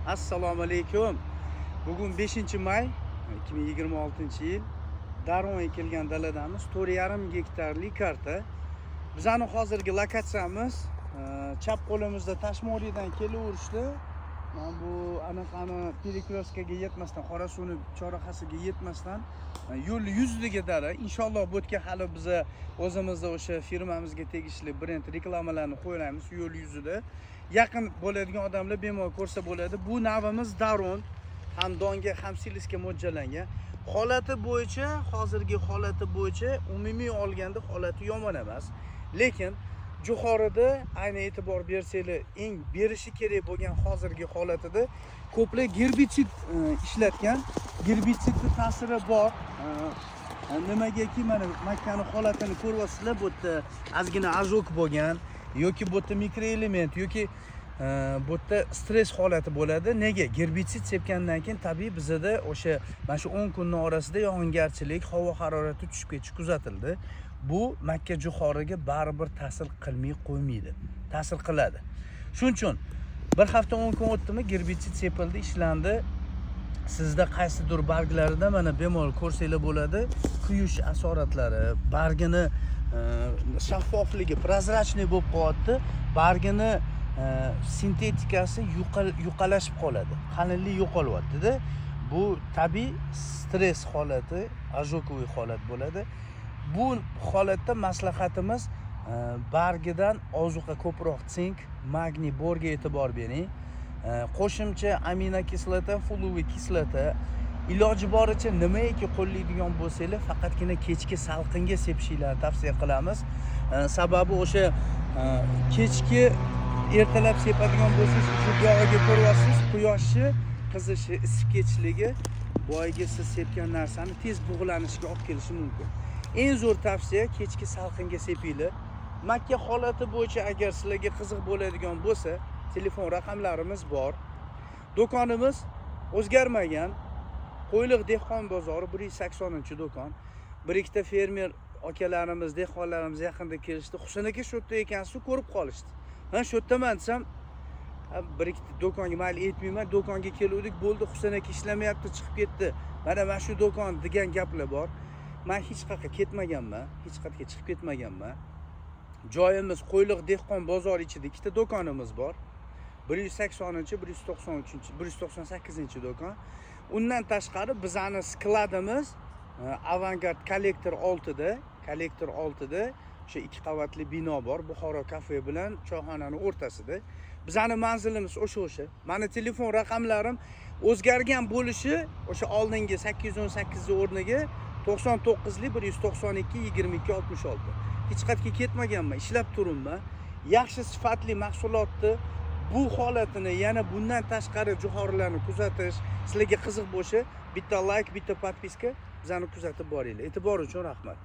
Assalomu alaykum. Bugun 5-may 2026-yil. Darvon ekilgan daladamiz. 4,5 gektarlik karta. Bizning hozirgi lokatsiyamiz chap qo'limizda Tashmoriydan kelaverishdi. Mana bu anaqani Perikrovskaga yetmasdan, Qorasuvni chorrahasiga yetmasdan yo'l yuziga dara. Inshaalloh bu yerga hali biz o'zimizda o'sha firmamizga tegishli brend reklamalarni qo'yamiz yo'l yuzida. Yaqin bo'ladigan odamlar bemalol ko'rsa bo'ladi. Bu navimiz Daron, ham donga, ham silisga mo'ljallangan. Holati bo'yicha, hozirgi holati bo'yicha umumiy olganda holati yomon emas. Lekin Jo'xorida ayni e'tibor bersanglar, eng berishi kerak bo'lgan hozirgi holatida ko'plab gerbitsid ishlatgan. Gerbitsidning ta'siri bor. Nimagaki mana makkani holatini ko'ryapsizlar, bu yerda ozgina ajok bo'lgan yoki bu yerda mikroelement yoki bu yerda stress holati bo'ladi. Nega? Gerbitsid sepgandan keyin tabiiy bizda o'sha mana shu 10 kunning orasida yog'ingarchilik, havo harorati tushib ketishi kuzatildi. Bu makka jo'xoriga baribir ta'sir qilmay qo'ymaydi. Ta'sir qiladi. Shuning uchun bir hafta 10 kun o'tdimi, gerbitsid sepildi, ishlandi. Sizda qaysidir barglarida mana bemalol ko'rsanglar bo'ladi, kuyish asoratlari, bargini shaffofligi, prozrachniy bo'lib qolyapti. Bargini sintetikasi yuqalashib qoladi. Qalinlik yo'qolyapti-da. Bu tabiiy stress holati, ajokoviy holat bo'ladi. Bu holatda maslahatimiz bargidan ozuqa ko'proq sink, magniy, borga e'tibor bering. Qo'shimcha aminokislota, foluviy kislota, iloji boricha nimaiki qo'llaydigan bo'lsanglar, faqatgina kechki salqinga sepishinglarni tavsiya qilamiz. Sababi o'sha kechki ertalab sepadigan bo'lsangiz, shu yog'iga ko'ryapsiz, quyoshni qizishi, isib ketishligi boyagi siz sepgan narsani tez bug'lanishiga olib kelishi mumkin. Eng zo'r tavsiya kechki salqinga sepinglar. Makka holati bo'yicha agar sizlarga qiziq bo'ladigan bo'lsa, telefon raqamlarimiz bor. Do'konimiz o'zgarmagan. Qo'yliq dehqon bozori 180-do'kon. Bir ikkita fermer akalarimiz, dehqonlarimiz yaqinda kelishdi. Husan aka shu yerda ekansiz, ko'rib qolishdi. Ha, shu yerdaman desam, bir ikkita do'konga mayli aytmayman, do'konga keluvdik, bo'ldi, Husan aka ishlamayapti, chiqib ketdi. Mana shu do'kon degan gaplar bor. Men hech qayerga ketmaganman, hech qayerga chiqib ketmaganman. Joyimiz Qo'yliq dehqon bozori ichida ikkita do'konimiz bor. 180-chi, 193-chi, 198-chi do'kon. Undan tashqari bizning skladimiz Avangard kollektor 6da, o'sha 2 qavatli bino bor, Buxoro kafe bilan choyxonaning o'rtasida. Bizning manzilimiz o'sha. Meni telefon raqamlarim o'zgargan bo'lishi, o'sha oldingi 818 o'rniga 99lik 192 22 66. Hech qayerga ketmaganman, ishlab turibman. Yaxshi sifatli mahsulotni bu holatini yana bundan tashqari jo'xorilarni kuzatish, sizlarga qiziq bo'lsa, bitta like, bitta podpiska bizani kuzatib boringlar. E'tibor uchun rahmat.